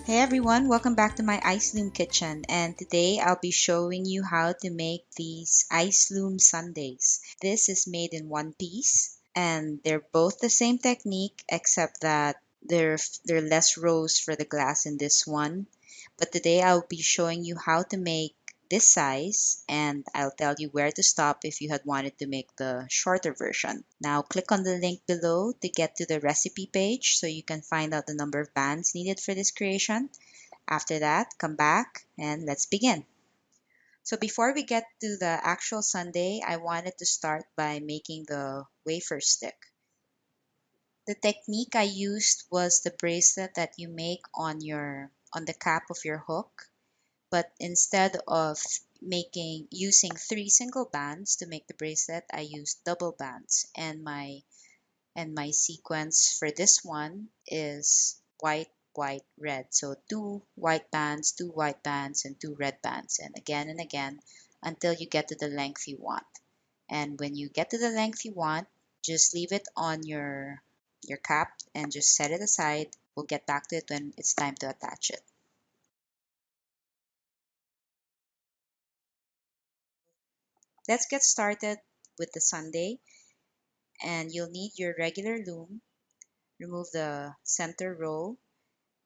Hey everyone, welcome back to my Ice Loom kitchen, and today I'll be showing you how to make these Ice Loom Sundaes. This is made in one piece and they're both the same technique except that there are less rows for the glass in this one. But today I'll be showing you how to make this size, and I'll tell you where to stop if you had wanted to make the shorter version. Now click on the link below to get to the recipe page so you can find out the number of bands needed for this creation. After that, come back and let's begin. So before we get to the actual sundae, I wanted to start by making the wafer stick. The technique I used was the bracelet that you make on the cap of your hook, but instead of using 3 single bands to make the bracelet, I used double bands, and my sequence for this one is white, white, red. So 2 white bands, 2 white bands, and 2 red bands, and again until you get to the length you want. And when you get to the length you want, just leave it on your cap and just set it aside. We'll get back to it when it's time to attach it. Let's get started with the sundae, and you'll need your regular loom. Remove the center row.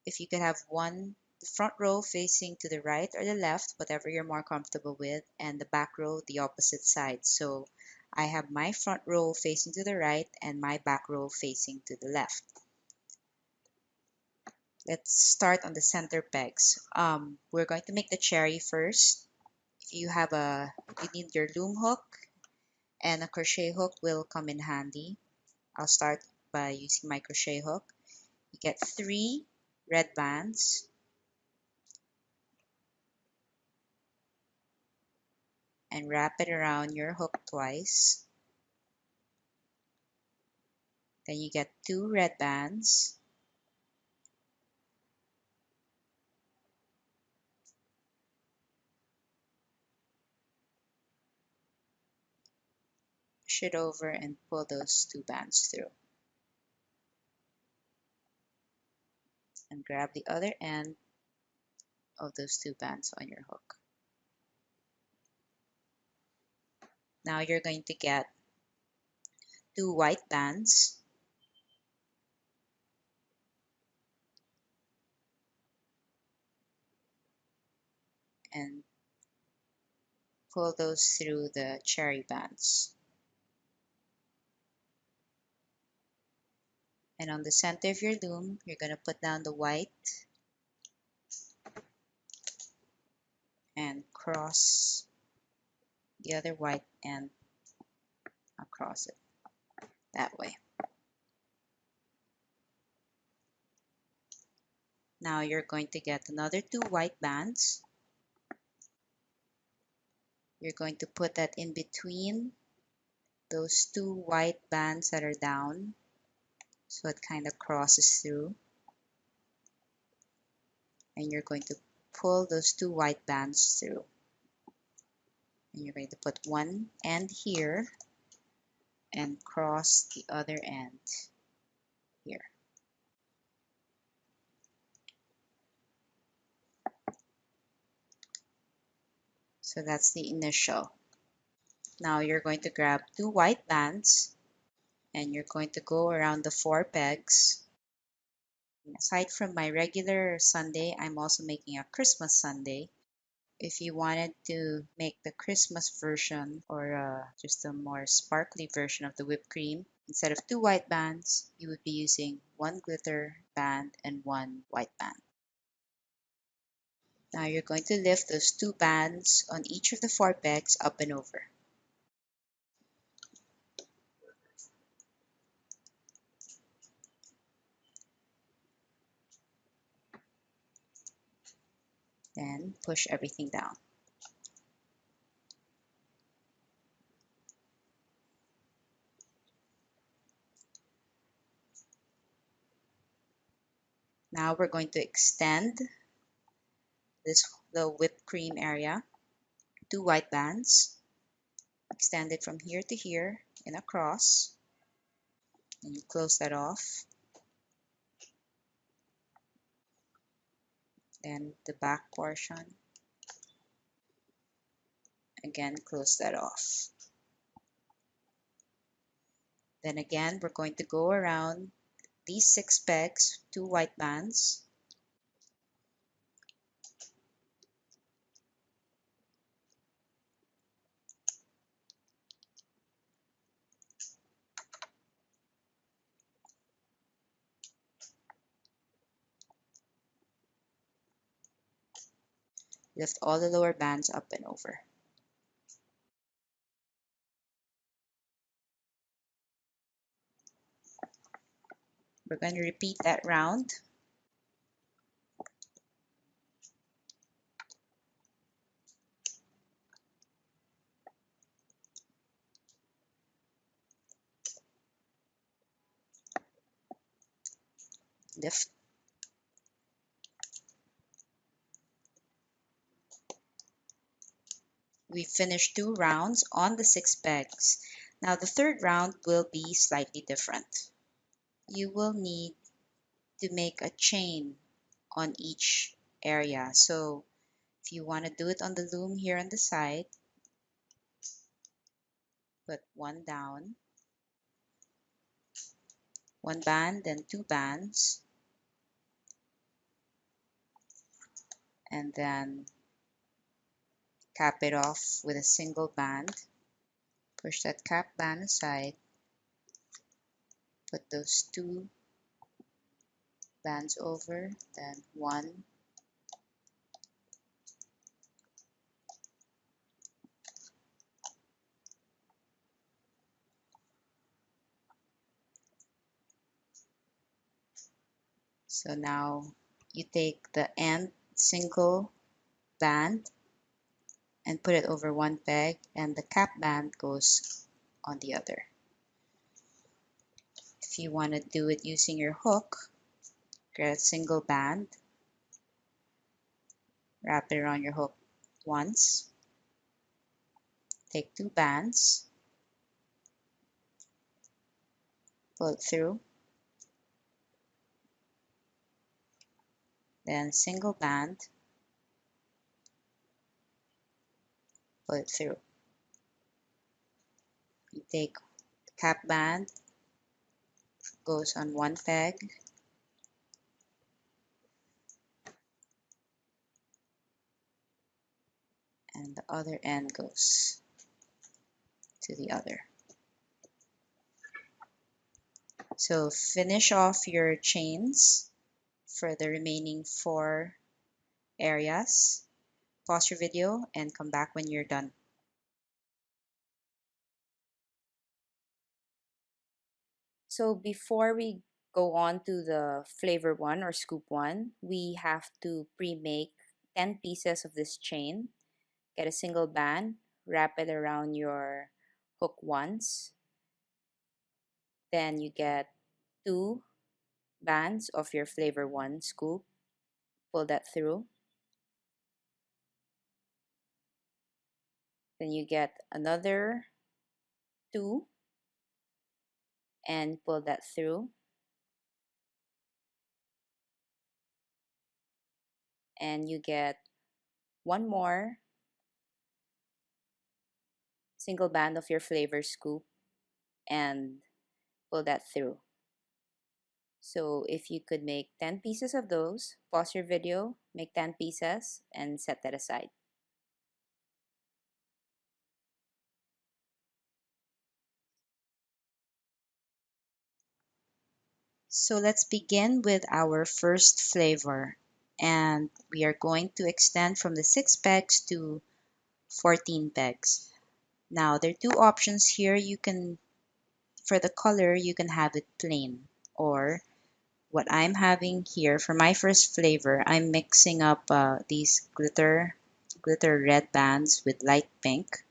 If you could have the front row facing to the right or the left, whatever you're more comfortable with, and the back row the opposite side. So I have my front row facing to the right and my back row facing to the left. Let's start on the center pegs. We're going to make the cherry first. If you need your loom hook, and a crochet hook will come in handy. I'll start by using my crochet hook. You get 3 red bands and wrap it around your hook twice. Then you get 2 red bands, push it over and pull those 2 bands through. And grab the other end of those 2 bands on your hook. Now you're going to get 2 white bands and pull those through the cherry bands. And on the center of your loom, you're going to put down the white and cross the other white end across it that way. Now you're going to get another 2 white bands. You're going to put that in between those 2 white bands that are down, so it kind of crosses through. And you're going to pull those 2 white bands through. And you're going to put one end here and cross the other end here. So that's the initial. Now you're going to grab 2 white bands and you're going to go around the 4 pegs. Aside from my regular sundae, I'm also making a Christmas sundae. If you wanted to make the Christmas version, or just a more sparkly version of the whipped cream, instead of 2 white bands, you would be using 1 glitter band and 1 white band. Now you're going to lift those 2 bands on each of the 4 pegs up and over. Then push everything down. Now we're going to extend the whipped cream area, 2 white bands, extend it from here to here and across, and you close that off. Then the back portion, again, close that off. Then again, we're going to go around these 6 pegs, 2 white bands. Lift all the lower bands up and over. We're going to repeat that round. Lift. We finished 2 rounds on the 6 pegs. Now the third round will be slightly different. You will need to make a chain on each area. So if you want to do it on the loom here on the side, put 1 down, 1 band, then 2 bands, and then cap it off with a single band. Push that cap band aside, put those 2 bands over, then 1, so now you take the end single band and put it over 1 peg, and the cap band goes on the other. If you want to do it using your hook, get a single band, wrap it around your hook once, take 2 bands, pull it through, then single band, pull it through. You take the cap band, goes on 1 peg, and the other end goes to the other. So finish off your chains for the remaining 4 areas. Pause your video and come back when you're done. So before we go on to the flavor one or scoop one, we have to pre-make 10 pieces of this chain. Get a single band, wrap it around your hook once. Then you get 2 bands of your flavor one scoop. Pull that through. Then you get another 2 and pull that through. And you get 1 more single band of your flavor scoop and pull that through. So if you could make 10 pieces of those, pause your video, make 10 pieces, and set that aside. So let's begin with our first flavor. And we are going to extend from the 6 pegs to 14 pegs. Now there are 2 options here. You can, for the color, you can have it plain, or what I'm having here for my first flavor, I'm mixing up these glitter red bands with light pink.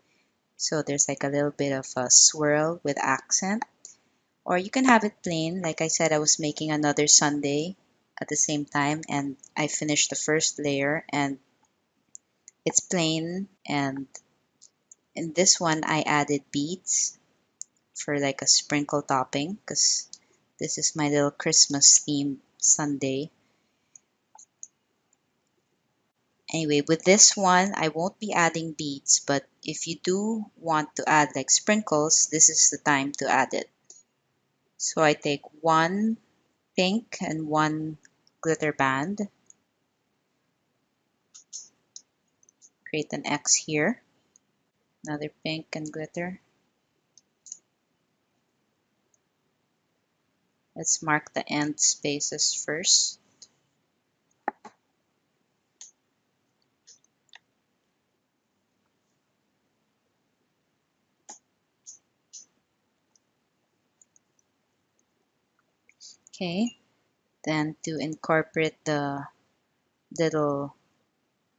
So there's like a little bit of a swirl with accent. Or you can have it plain. Like I said, I was making another sundae at the same time, and I finished the first layer and it's plain. And in this one I added beads for like a sprinkle topping, because this is my little Christmas themed sundae. Anyway, with this one, I won't be adding beads, but if you do want to add like sprinkles, this is the time to add it. So I take one pink and one glitter band, create an X here, another pink and glitter. Let's mark the end spaces first. Okay, then to incorporate the little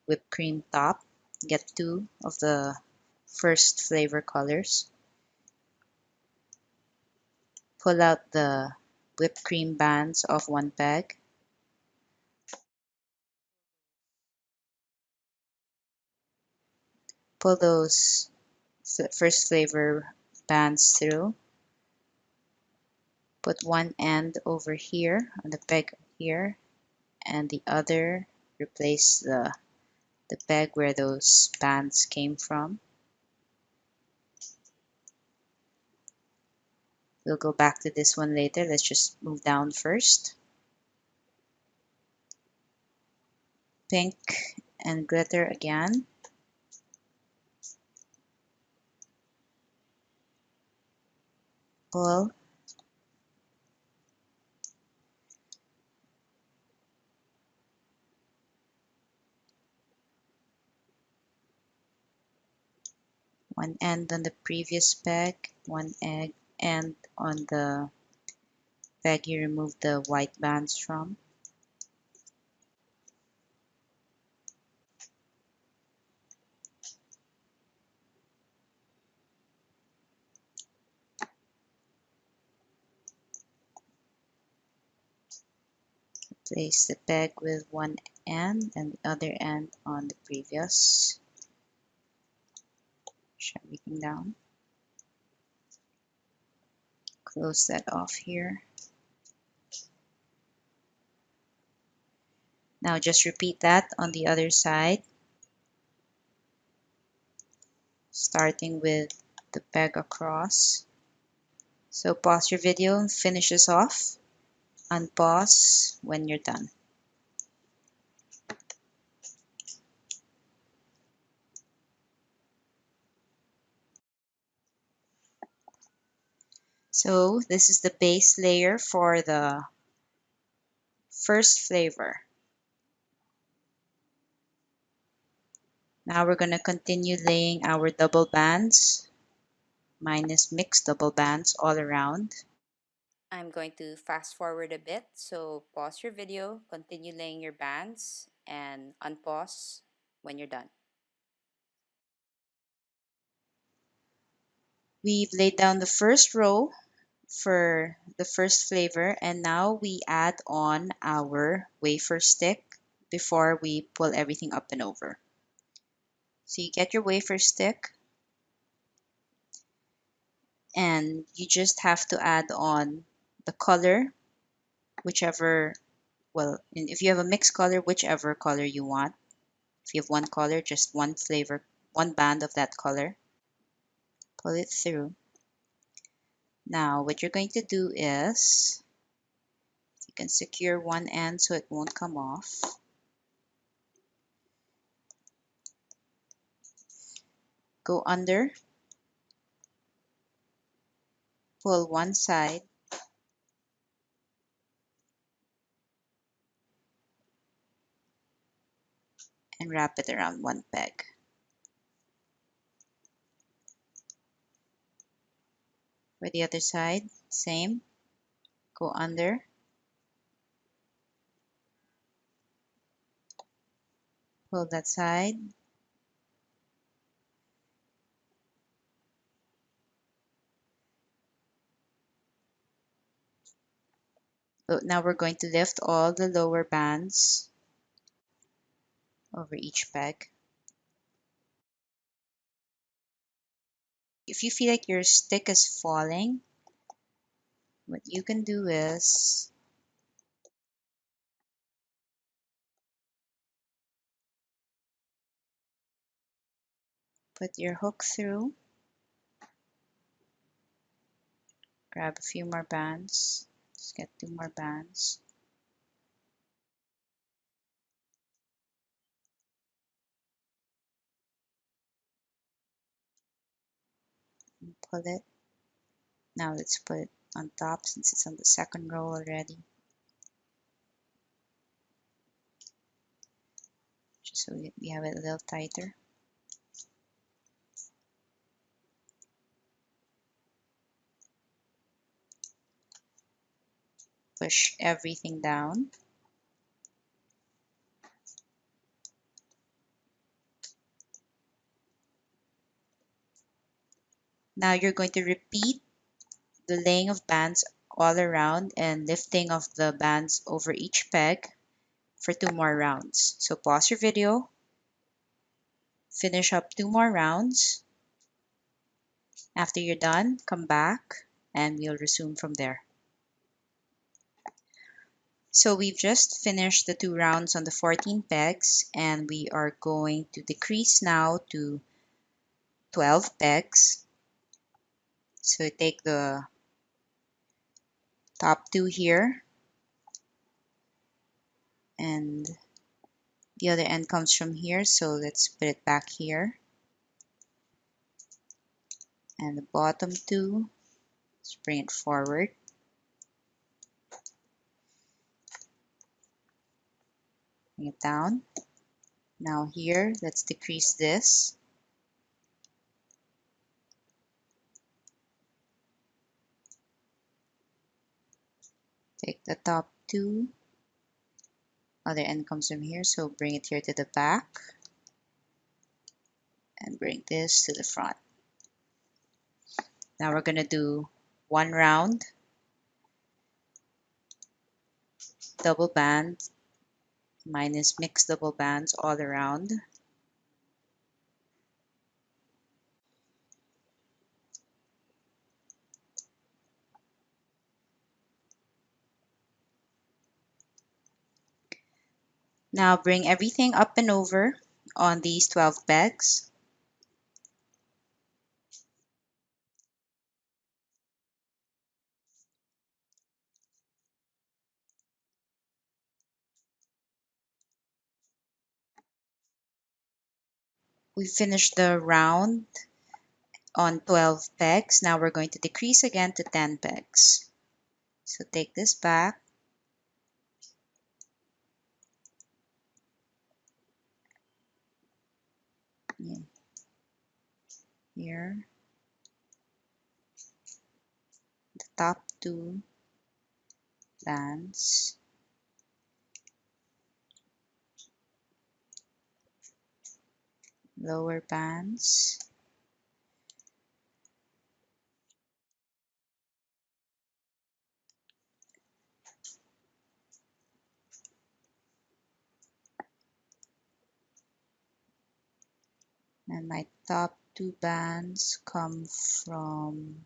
whipped cream top, get two of the first flavor colors. Pull out the whipped cream bands off one peg. Pull those first flavor bands through. Put one end over here on the peg here, and the other replace the peg where those bands came from. We'll go back to this one later. Let's just move down first. Pink and glitter again. Pull. One end on the previous peg, one egg end on the peg you removed the white bands from. Place the peg with one end and the other end on the previous. Shut everything down. Close that off here. Now just repeat that on the other side, starting with the peg across. So pause your video and finish this off. Unpause when you're done. So this is the base layer for the first flavor. Now we're going to continue laying our double bands. Mine is mixed double bands all around. I'm going to fast forward a bit, so pause your video, continue laying your bands, and unpause when you're done. We've laid down the first row for the first flavor, and now we add on our wafer stick before we pull everything up and over. So you get your wafer stick, and you just have to add on the color, whichever, well, if you have a mixed color, whichever color you want. If you have one color, just one flavor, one band of that color. Pull it through. Now, what you're going to do is, you can secure one end so it won't come off. Go under, pull one side, and wrap it around one peg. For the other side, same. Go under, pull that side, so now we're going to lift all the lower bands over each peg. If you feel like your stick is falling, what you can do is Put your hook through. Grab a few more bands. Let's get 2 more bands. And pull it. Now let's put it on top since it's on the second row already. Just so we have it a little tighter. Push everything down. Now you're going to repeat the laying of bands all around and lifting of the bands over each peg for 2 more rounds. So pause your video, finish up 2 more rounds. After you're done, come back and we'll resume from there. So we've just finished the 2 rounds on the 14 pegs and we are going to decrease now to 12 pegs. So take the top 2 here and the other end comes from here, so let's put it back here. And the bottom 2, let's bring it forward. Bring it down. Now here, let's decrease this. Take the top 2. Other end comes from here, so bring it here to the back. And bring this to the front. Now we're going to do 1 round, double band, minus mixed double bands all around. Now bring everything up and over on these 12 pegs. We finished the round on 12 pegs. Now we're going to decrease again to 10 pegs. So take this back. Here. The top 2 bands. Lower bands. And my top 2 bands come from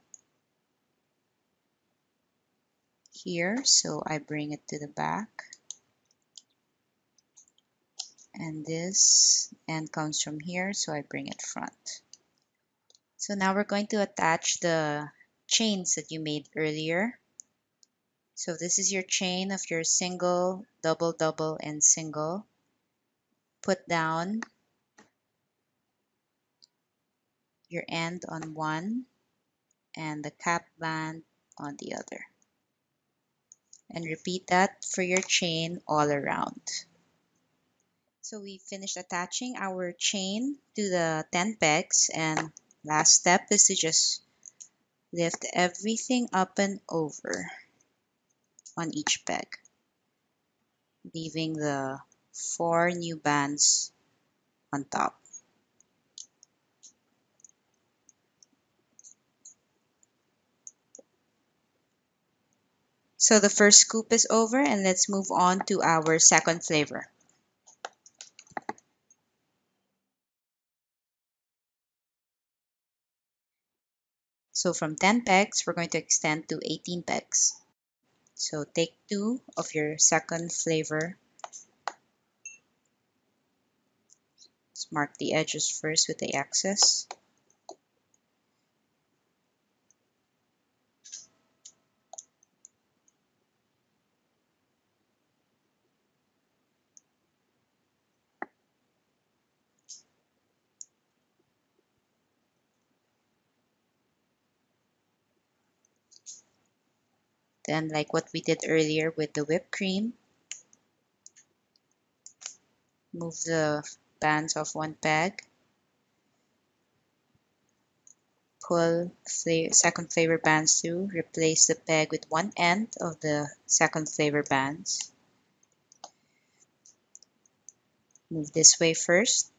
here, so I bring it to the back. And this end comes from here, so I bring it front. So now we're going to attach the chains that you made earlier. So this is your chain of your single, double, double, and single. Put down your end on one and the cap band on the other. And repeat that for your chain all around. So we finished attaching our chain to the 10 pegs, and last step is to just lift everything up and over on each peg, leaving the 4 new bands on top. So the first scoop is over, and let's move on to our second flavor. So from 10 pegs, we're going to extend to 18 pegs. So take 2 of your second flavor. Let's Mark the edges first with the excess. Then, like what we did earlier with the whipped cream, move the bands off one peg, pull second flavor bands through, replace the peg with one end of the second flavor bands. Move this way first.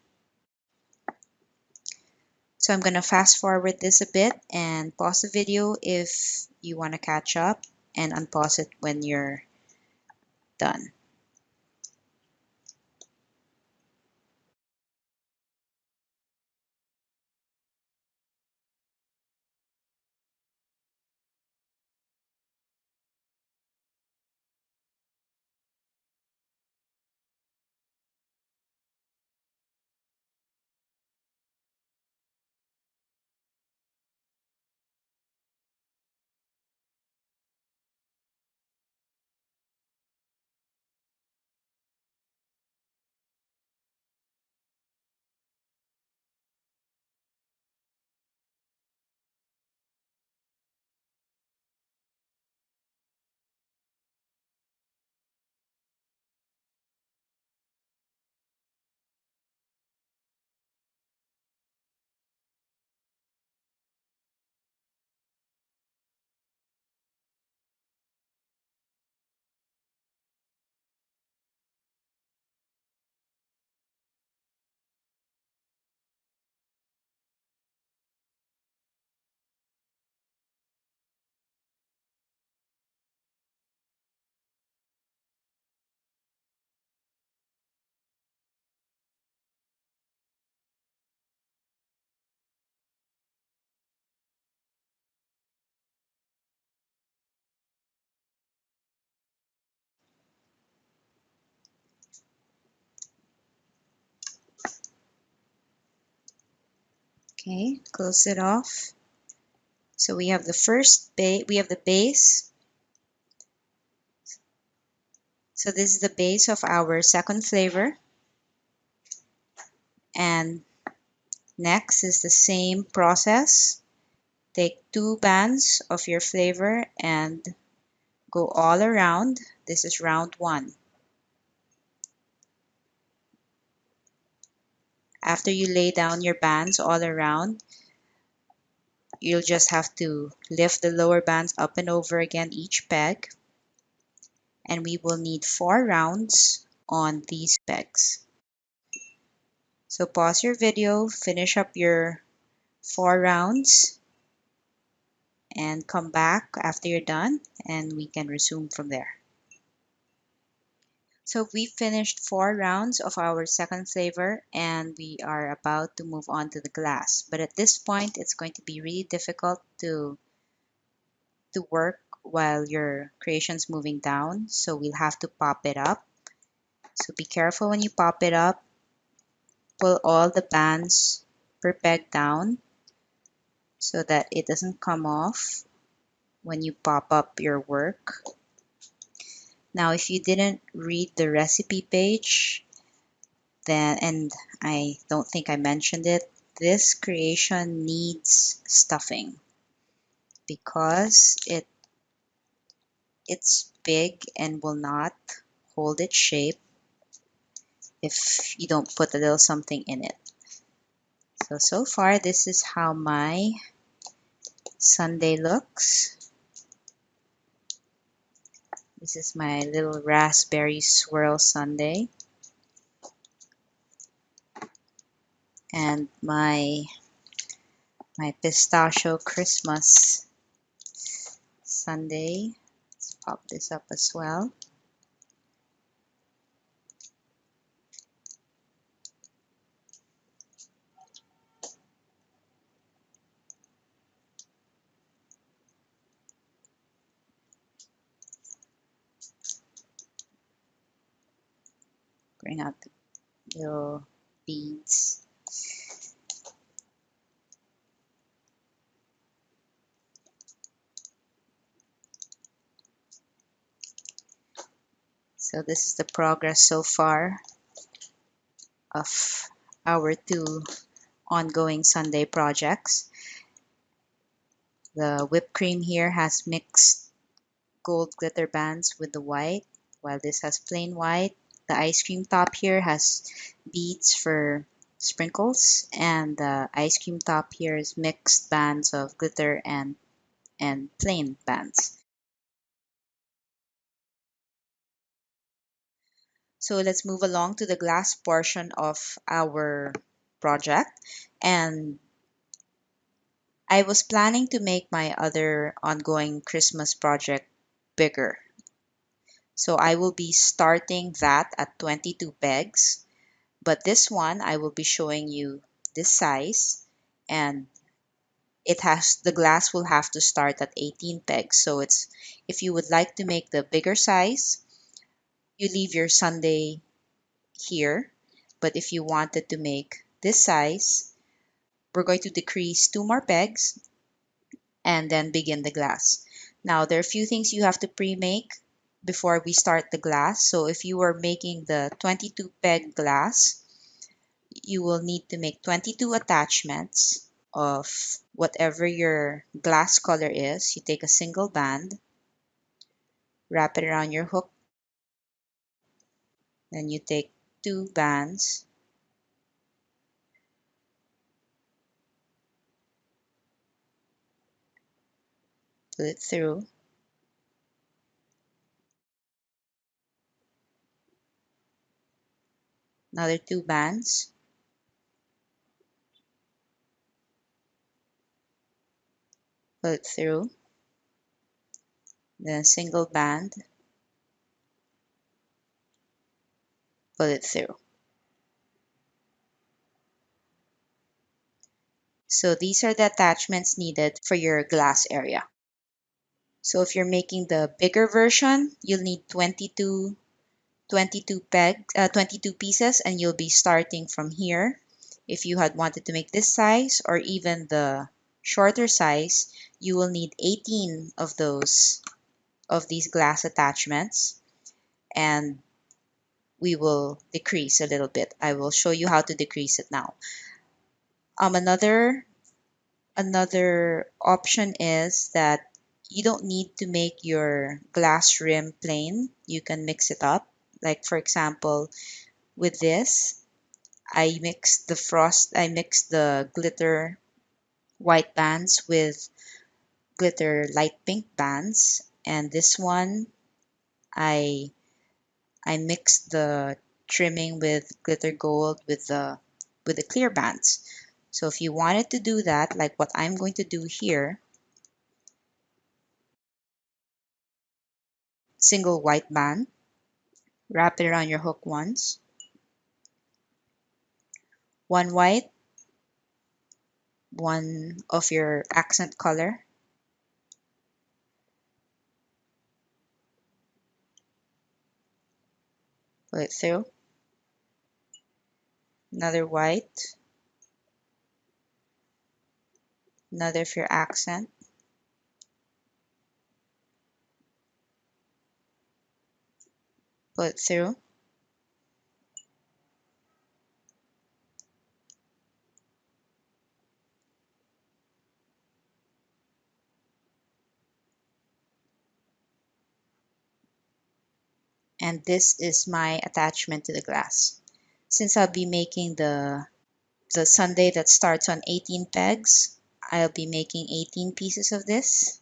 So I'm going to fast forward this a bit and pause the video if you want to catch up, and unpause it when you're done. Okay, close it off. So we have the base. So this is the base of our second flavor. And next is the same process. Take two bands of your flavor and go all around. This is round one. After you lay down your bands all around, you'll just have to lift the lower bands up and over again each peg. And we will need 4 rounds on these pegs. So pause your video, finish up your 4 rounds, and come back after you're done, and we can resume from there. So we finished 4 rounds of our second flavor, and we are about to move on to the glass. But at this point, it's going to be really difficult to work while your creation's moving down. So we'll have to pop it up. So be careful when you pop it up. Pull all the bands per peg down so that it doesn't come off when you pop up your work. Now, if you didn't read the recipe page, then, and I don't think I mentioned it, this creation needs stuffing because it's big and will not hold its shape if you don't put a little something in it. So far, this is how my sundae looks. This is my little raspberry swirl sundae. And my pistachio Christmas sundae. Let's pop this up as well. Bring out the little beads. So this is the progress so far of our two ongoing Sunday projects. The whipped cream here has mixed gold glitter bands with the white, while this has plain white. The ice cream top here has beads for sprinkles, and the ice cream top here is mixed bands of glitter and plain bands. So let's move along to the glass portion of our project. And I was planning to make my other ongoing Christmas project bigger. So I will be starting that at 22 pegs. But this one, I will be showing you this size, and the glass will have to start at 18 pegs. So it's, if you would like to make the bigger size, you leave your sundae here. But if you wanted to make this size, we're going to decrease 2 more pegs and then begin the glass. Now, there are a few things you have to pre-make before we start the glass. So if you are making the 22 peg glass, you will need to make 22 attachments of whatever your glass color is. You take a single band, wrap it around your hook, then you take 2 bands, put it through, another 2 bands, put it through, then a single band, put it through. So these are the attachments needed for your glass area. So if you're making the bigger version, you'll need 22 pieces, and you'll be starting from here. If you had wanted to make this size or even the shorter size, you will need 18 of these glass attachments, and we will decrease a little bit. I will show you how to decrease it now. Another option is that you don't need to make your glass rim plain. You can mix it up. Like for example, with this, I mixed the glitter white bands with glitter light pink bands, and this one I mixed the trimming with glitter gold with the clear bands. So if you wanted to do that, like what I'm going to do here, single white band, wrap it around your hook once, one white, one of your accent color, put it through, another white, another of your accent, put it through, and this is my attachment to the glass. Since I'll be making the sundae that starts on 18 pegs, I'll be making 18 pieces of this.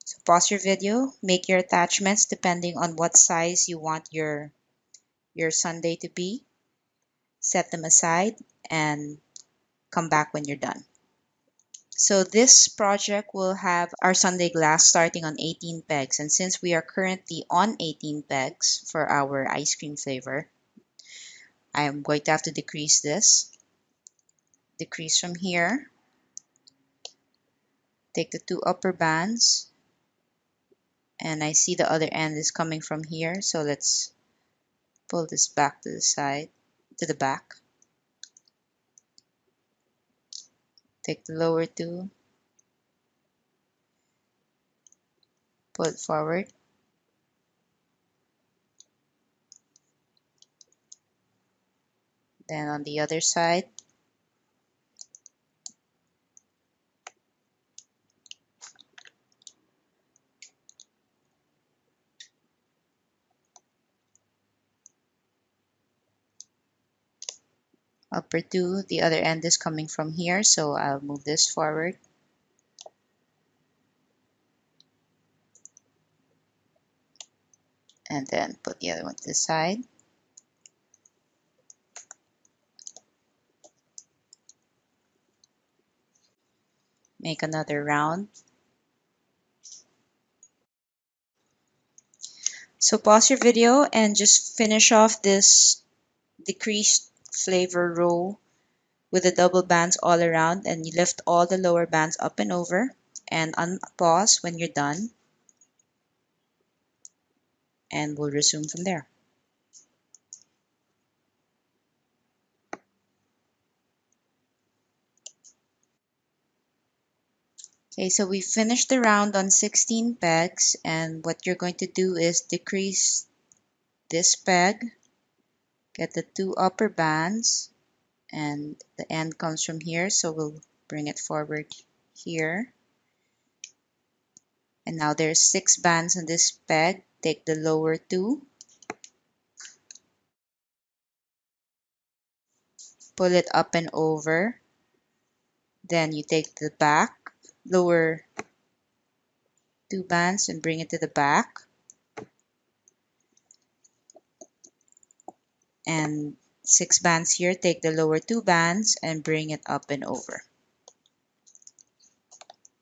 So pause your video, make your attachments depending on what size you want your sundae to be. Set them aside and come back when you're done. So this project will have our sundae glass starting on 18 pegs. And since we are currently on 18 pegs for our ice cream flavor, I am going to have to decrease this. Decrease from here. Take the 2 upper bands. And I see the other end is coming from here. So let's Pull this back to the side, to the back. Take the lower two, pull it forward. Then on the other side, upper two, the other end is coming from here, so I'll move this forward. And then put the other one to the side. Make another round. So pause your video and just finish off this decreased flavor row with the double bands all around, and you lift all the lower bands up and over, and unpause when you're done, and we'll resume from there. Okay, so we finished the round on 16 pegs, and what you're going to do is decrease this peg, get the two upper bands, and the end comes from here, so we'll bring it forward here. And now there's 6 bands on this peg. Take the lower two, pull it up and over. Then you take the back, lower 2 bands and bring it to the back. And 6 bands here, take the lower 2 bands and bring it up and over.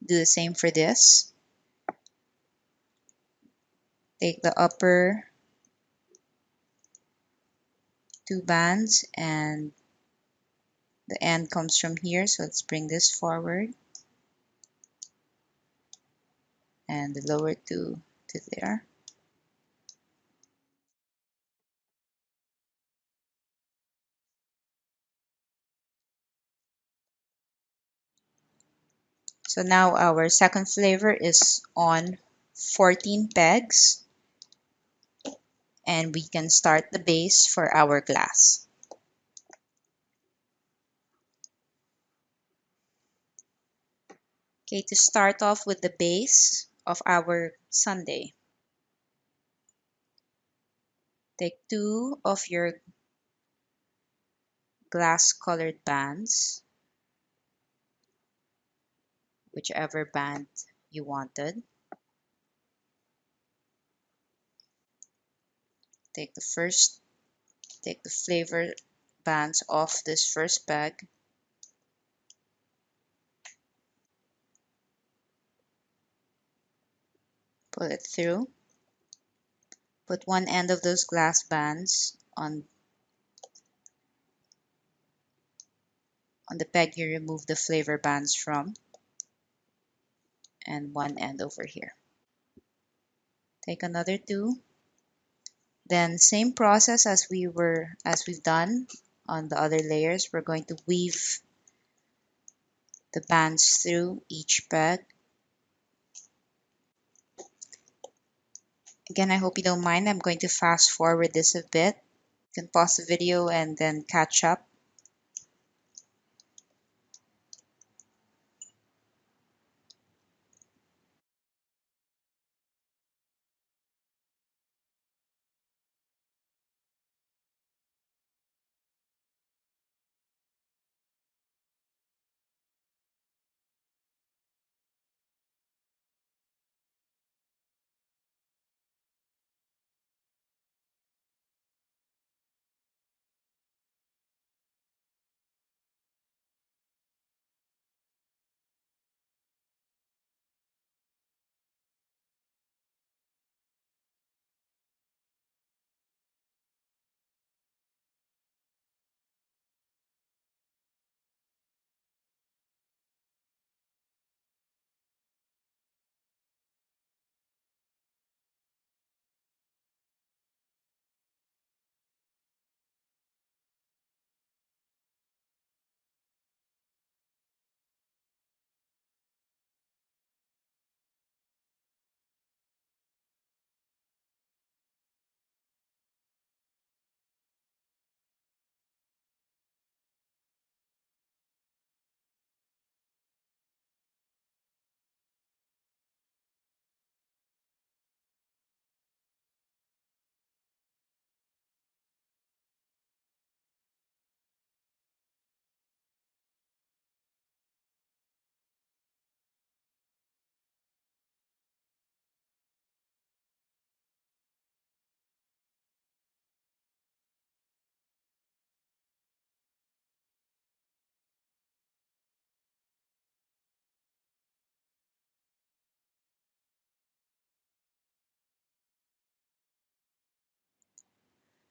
Do the same for this. Take the upper 2 bands and the end comes from here, so let's bring this forward. And the lower 2 to there. So now our second flavor is on 14 pegs, and we can start the base for our glass. Okay, to start off with the base of our sundae, take 2 of your glass colored bands, whichever band you wanted. Take the flavor bands off this first peg. Pull it through. Put one end of those glass bands on the peg you remove the flavor bands from, and one end over here. Take another 2. Then same process as we've done on the other layers. We're going to weave the bands through each peg. Again, I hope you don't mind. I'm going to fast forward this a bit. You can pause the video and then catch up.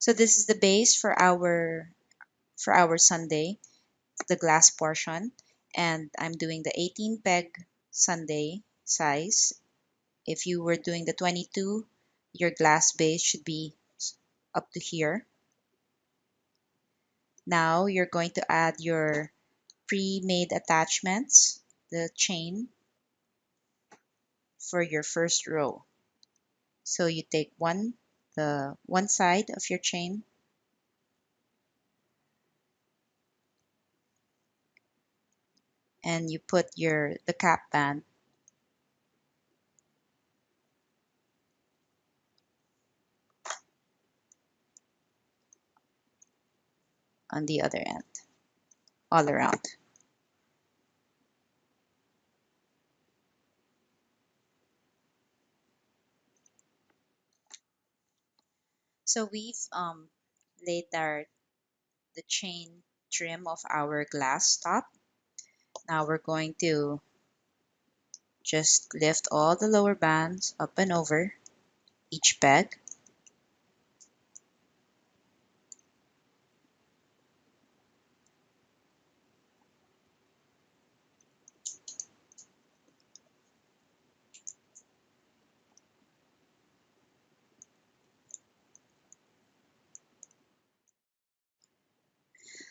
So this is the base for our sundae, the glass portion, and I'm doing the 18 peg sundae size. If you were doing the 22, your glass base should be up to here. Now you're going to add your pre-made attachments, the chain for your first row. So you take the one side of your chain and you put the cap band on the other end, all around. So we've laid the chain trim of our glass top. Now we're going to just lift all the lower bands up and over each peg.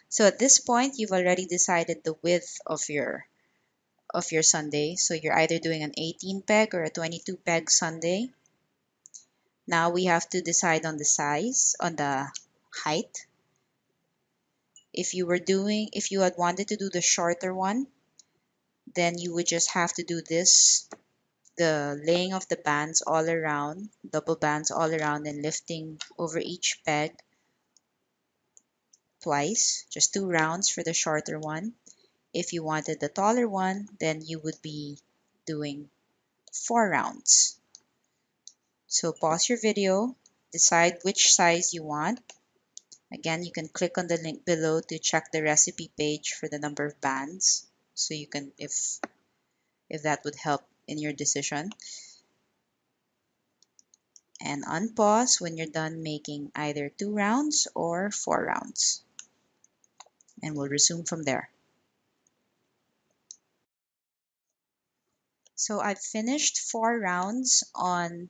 So at this point, you've already decided the width of your sundae. So you're either doing an 18 peg or a 22 peg sundae. Now we have to decide on the size, on the height. If you had wanted to do the shorter one, then you would just have to do this, the laying of the bands all around, double bands all around, and lifting over each peg twice, just 2 rounds for the shorter one. If you wanted the taller one, then you would be doing 4 rounds. So pause your video, decide which size you want. Again, you can click on the link below to check the recipe page for the number of bands. So you can, if that would help in your decision. And unpause when you're done making either 2 rounds or 4 rounds. And we'll resume from there. So I've finished 4 rounds on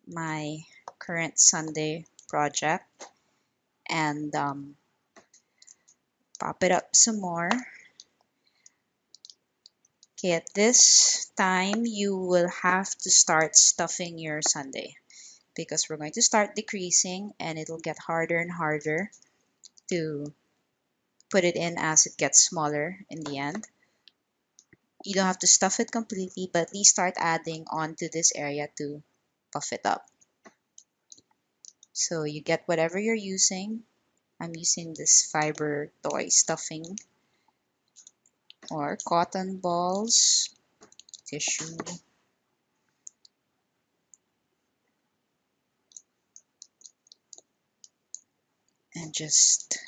my current sundae project, and pop it up some more. Okay, at this time you will have to start stuffing your sundae because we're going to start decreasing and it'll get harder and harder to put it in as it gets smaller in the end. You don't have to stuff it completely, but at least start adding onto this area to puff it up. So you get whatever you're using. I'm using this fiber toy stuffing or cotton balls, tissue, and just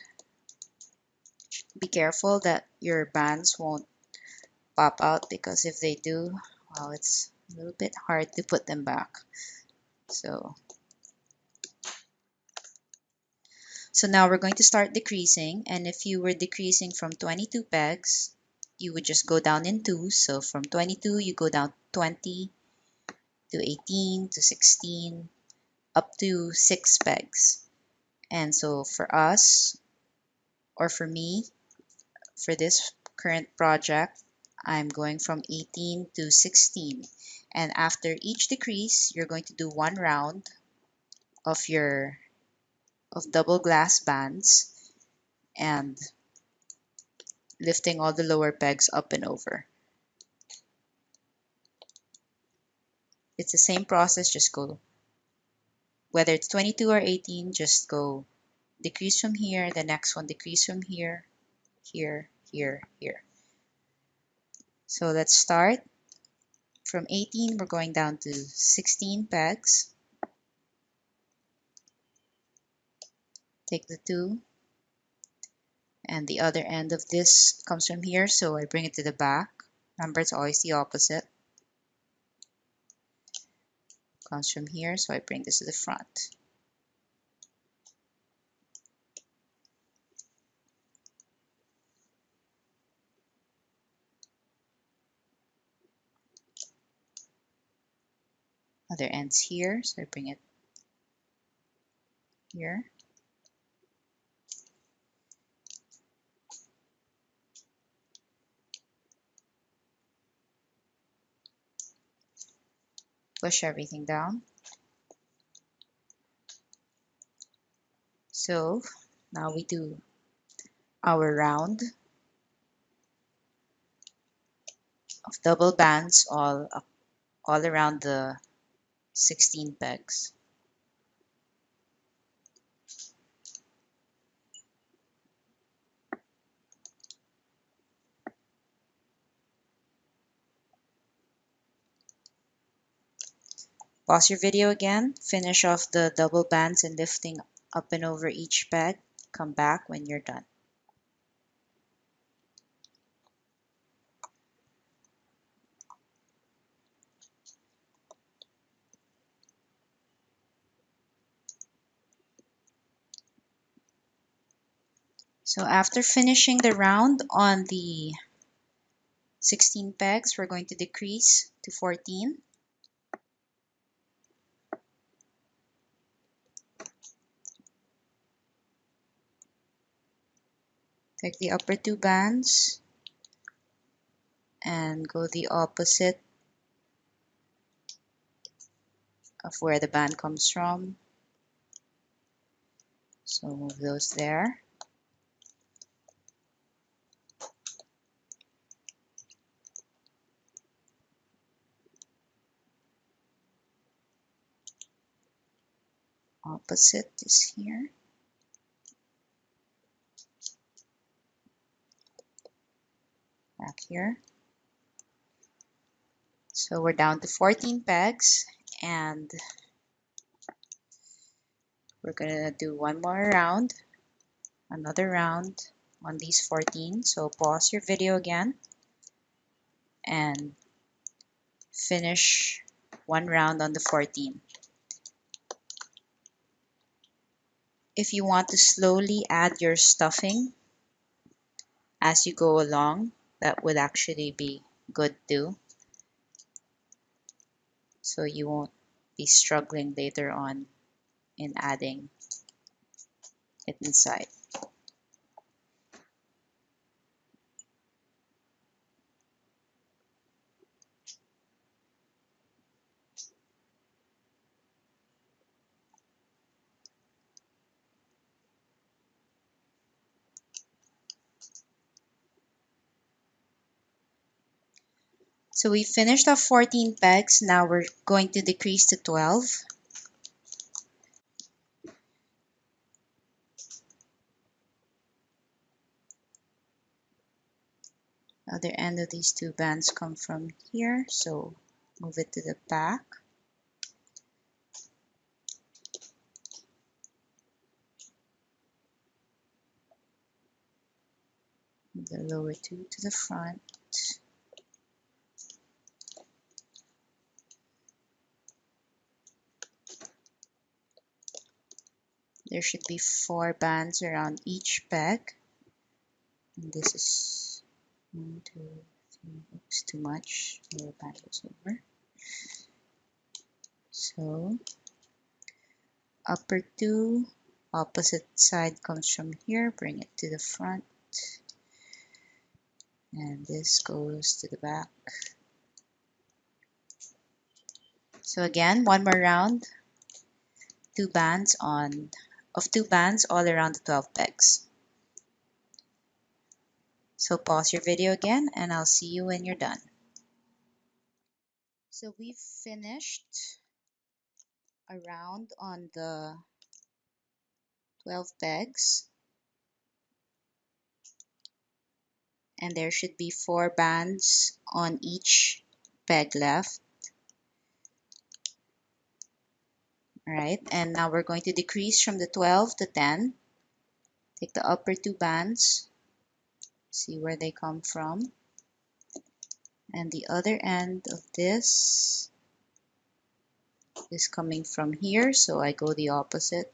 be careful that your bands won't pop out, because if they do, well, it's a little bit hard to put them back. So now we're going to start decreasing, and if you were decreasing from 22 pegs, you would just go down in twos. So from 22, you go down 20 to 18 to 16 up to 6 pegs. And so for us, or for me, for this current project, I'm going from 18 to 16. And after each decrease, you're going to do 1 round of double glass bands and lifting all the lower pegs up and over. It's the same process, just go, whether it's 22 or 18, just go decrease from here, the next one decrease from here, here, here, here. So let's start. From 18, we're going down to 16 pegs. Take the 2, and the other end of this comes from here, so I bring it to the back. Remember, it's always the opposite. Comes from here, so I bring this to the front. Other ends here, so I bring it here. Push everything down. So now we do our round of double bands all around the 16 pegs. Pause your video again, finish off the double bands and lifting up and over each peg. Come back when you're done. So after finishing the round on the 16 pegs, we're going to decrease to 14. Take the upper two bands and go the opposite of where the band comes from. So move those there. Opposite is here. Back here. So we're down to 14 pegs and we're gonna do one more round, another round on these 14. So pause your video again and finish one round on the 14. If you want to slowly add your stuffing as you go along, that would actually be good too. So you won't be struggling later on in adding it inside. So we finished our 14 pegs. Now we're going to decrease to 12. Other end of these two bands come from here, so move it to the back. Move the lower two to the front. There should be 4 bands around each peg. And this is 1, 2, 3. Oops, too much. More band goes over. So upper 2, opposite side comes from here. Bring it to the front. And this goes to the back. So again, one more round. 2 bands all around the 12 pegs. So pause your video again and I'll see you when you're done. So we've finished a round on the 12 pegs and there should be 4 bands on each peg left. All right, and now we're going to decrease from the 12 to 10. Take the upper 2 bands, see where they come from, and the other end of this is coming from here, so I go the opposite.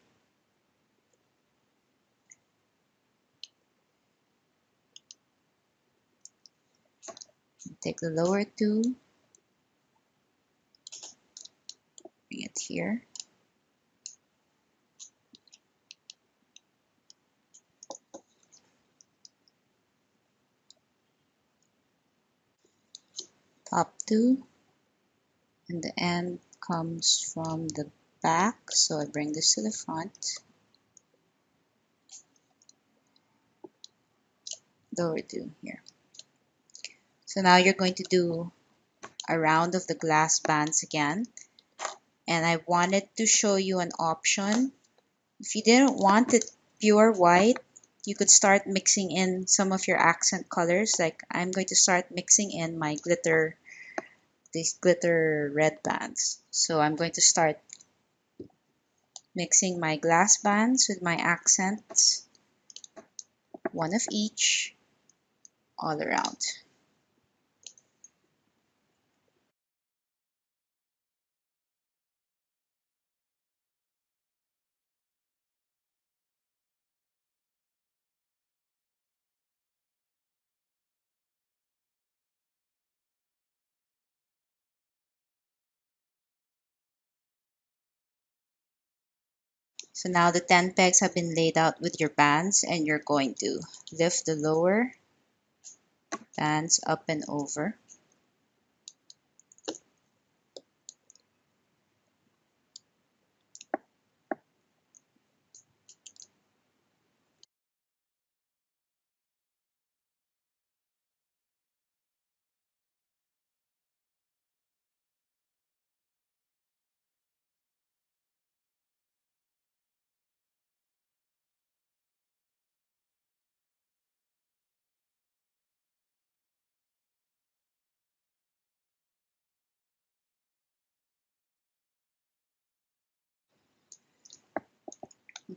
Take the lower 2 Bring it here. Top 2, and the end comes from the back, so I bring this to the front. Lower 2 here. So now you're going to do a round of the glass bands again, and I wanted to show you an option. If you didn't want it pure white, you could start mixing in some of your accent colors. Like I'm going to start mixing in my glitter, these glitter red bands. So I'm going to start mixing my glass bands with my accents, one of each, all around. So now the 10 pegs have been laid out with your bands, and you're going to lift the lower bands up and over.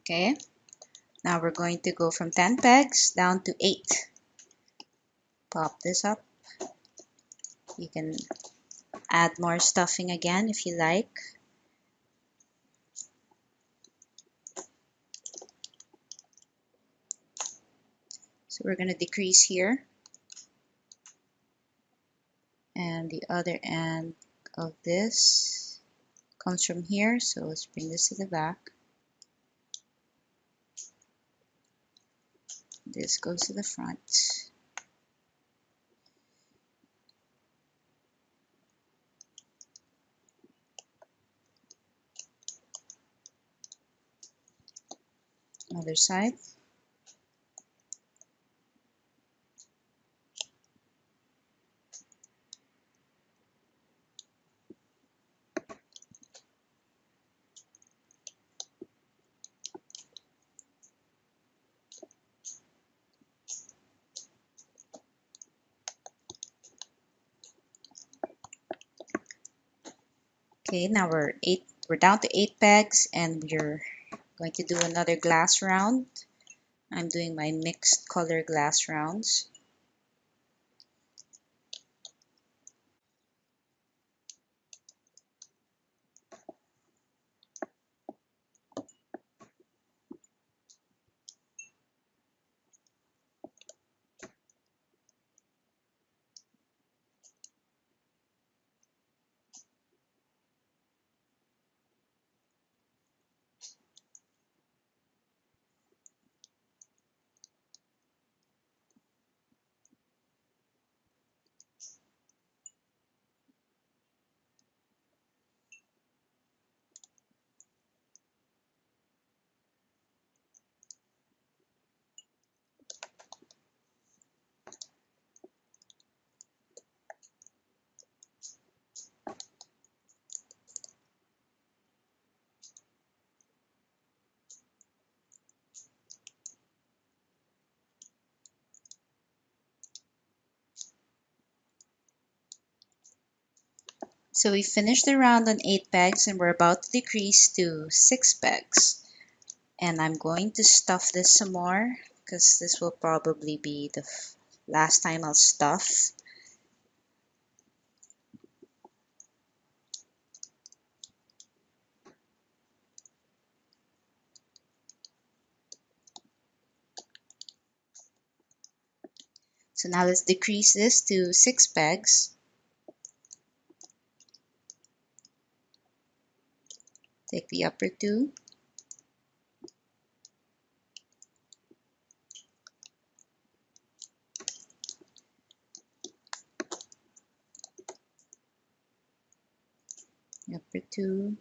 Okay, now we're going to go from 10 pegs down to 8. Pop this up. You can add more stuffing again if you like. So we're going to decrease here, and the other end of this comes from here, so let's bring this to the back. This goes to the front. Other side. Okay, now we're down to 8 pegs, and we're going to do another glass round. I'm doing my mixed color glass rounds. So we finished the round on 8 pegs, and we're about to decrease to 6 pegs. And I'm going to stuff this some more, because this will probably be the last time I'll stuff. So now let's decrease this to 6 pegs. Take the upper two. Upper two,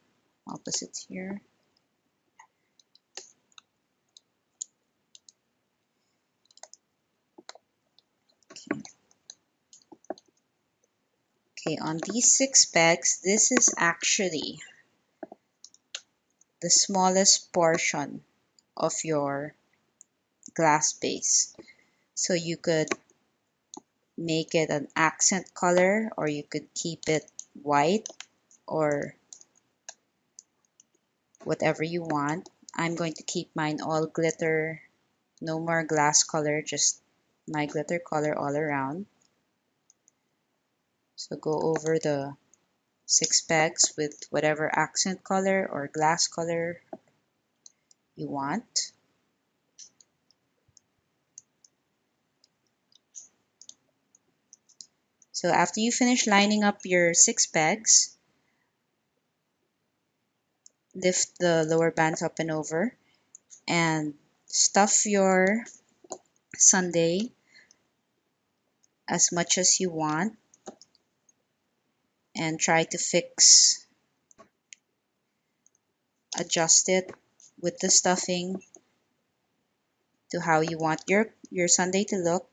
opposites here. Okay. Okay, on these 6 pegs, this is actually the smallest portion of your glass base. So you could make it an accent color, or you could keep it white, or whatever you want. I'm going to keep mine all glitter, no more glass color, just my glitter color all around. So go over the 6 pegs with whatever accent color or glass color you want. So after you finish lining up your 6 pegs, lift the lower bands up and over and stuff your sundae as much as you want, and try to adjust it with the stuffing to how you want your sundae to look.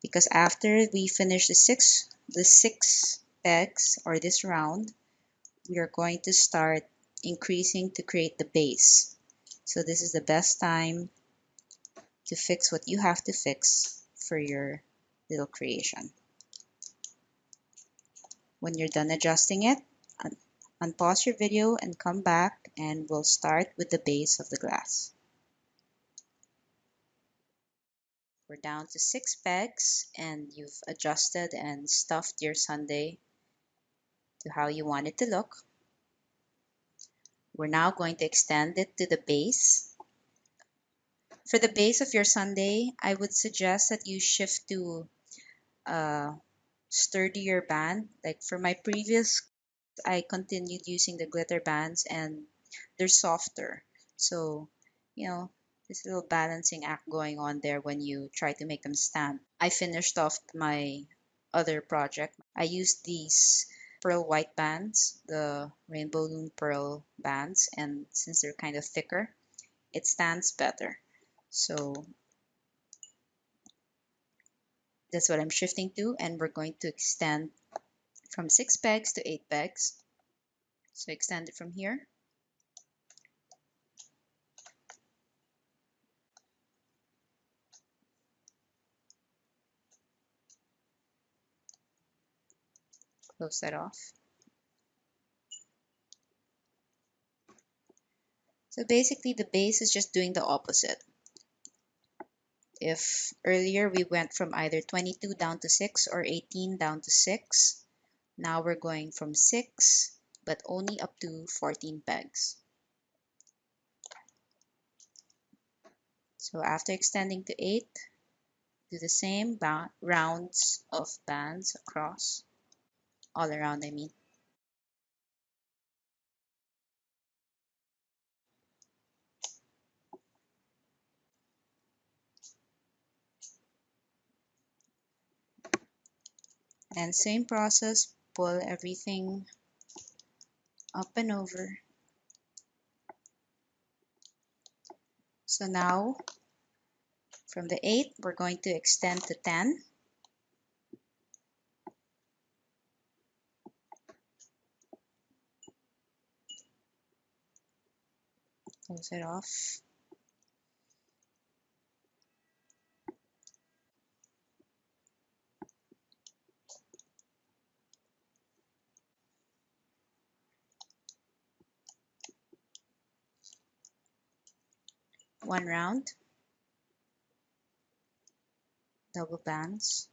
Because after we finish the six pegs, or this round, we are going to start increasing to create the base. So this is the best time to fix what you have to fix for your little creation. When you're done adjusting it, unpause your video and come back, and we'll start with the base of the glass. We're down to 6 pegs, and you've adjusted and stuffed your sundae to how you want it to look. We're now going to extend it to the base. For the base of your sundae, I would suggest that you shift to a sturdier band. Like for my previous, I continued using the glitter bands, and they're softer. So, there's a little balancing act going on there when you try to make them stand. I finished off my other project. I used these pearl white bands, the rainbow loom pearl bands, and since they're kind of thicker, it stands better. So that's what I'm shifting to, and we're going to extend from 6 pegs to 8 pegs. So extend it from here. Close that off. So basically the base is just doing the opposite. If earlier we went from either 22 down to 6 or 18 down to 6, now we're going from 6 but only up to 14 pegs. So after extending to 8, do the same rounds of bands across, all around I mean. And same process, pull everything up and over. So now from the 8, we're going to extend to 10. Close it off. One round, double bands.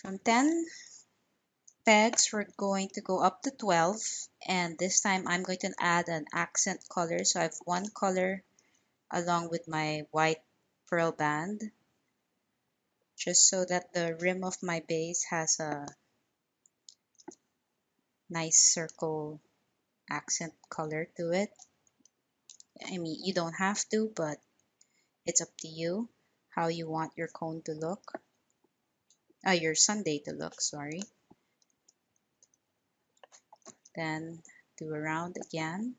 From 10 pegs, we're going to go up to 12, and this time I'm going to add an accent color. So I have one color along with my white pearl band, just so that the rim of my base has a nice circle accent color to it. I mean, you don't have to, but it's up to you how you want your cone to look. Your sundae to look, sorry. Then do a round again.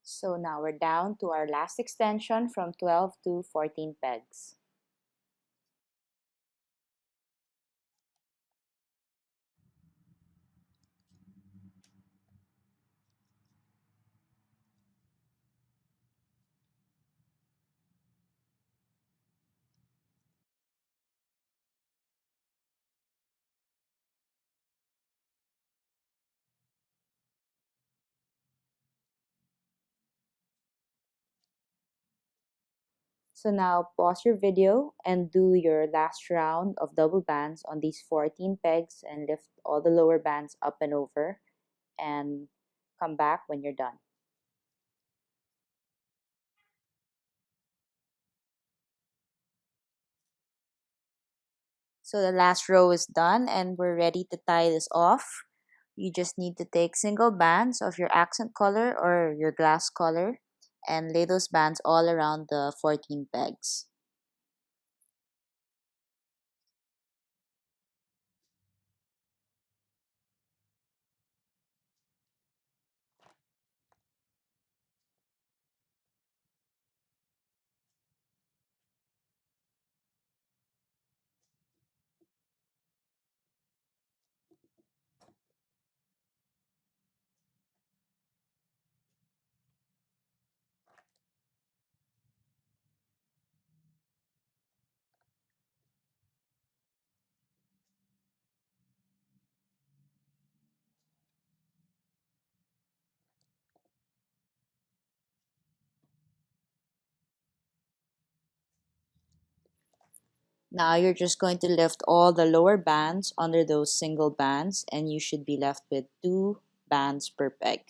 So now we're down to our last extension from 12 to 14 pegs. So now pause your video and do your last round of double bands on these 14 pegs and lift all the lower bands up and over and come back when you're done. So the last row is done and we're ready to tie this off. You just need to take single bands of your accent color or your glass color and lay those bands all around the 14 pegs. Now you're just going to lift all the lower bands under those single bands and you should be left with 2 bands per peg.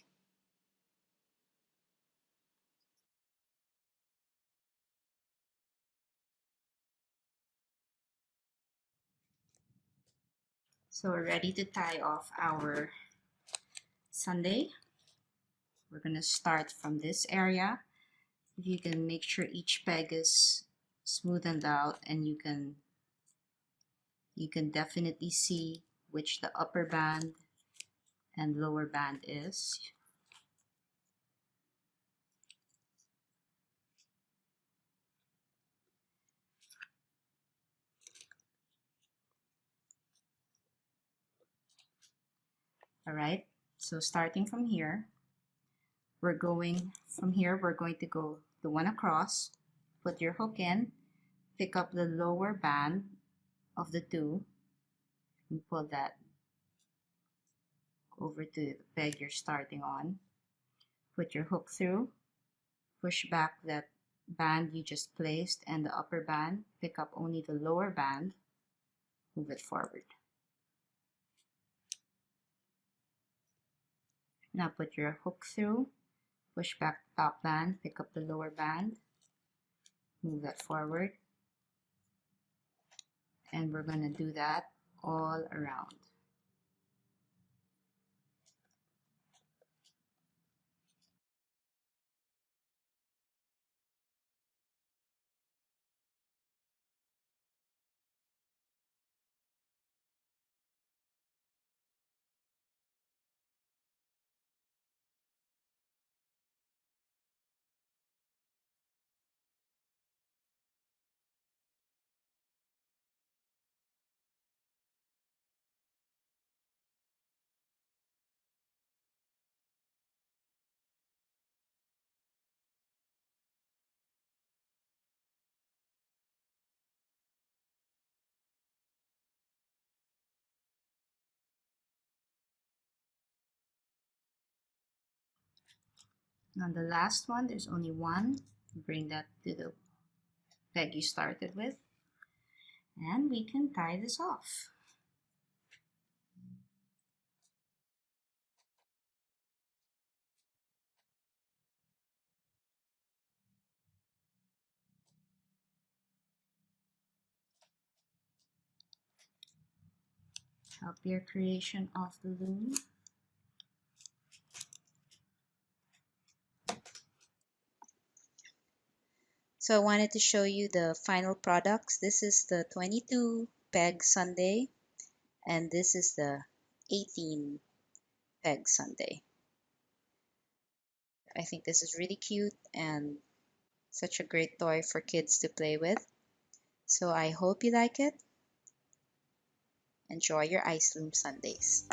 So we're ready to tie off our sundae. We're going to start from this area. If you can make sure each peg is smoothened out, and you can definitely see which the upper band and lower band is. All right, so starting from here, we're going to go the one across, put your hook in, pick up the lower band of the two, and pull that over to the peg you're starting on. Put your hook through, push back that band you just placed and the upper band, pick up only the lower band, move it forward. Now put your hook through, push back the top band, pick up the lower band, move that forward, and we're going to do that all around. On the last one, there's only one. Bring that to the peg you started with, and we can tie this off. Help your creation of the loom. So I wanted to show you the final products. This is the 22 peg sundae, and this is the 18 peg sundae. I think this is really cute and such a great toy for kids to play with. So I hope you like it. Enjoy your ice loom sundaes.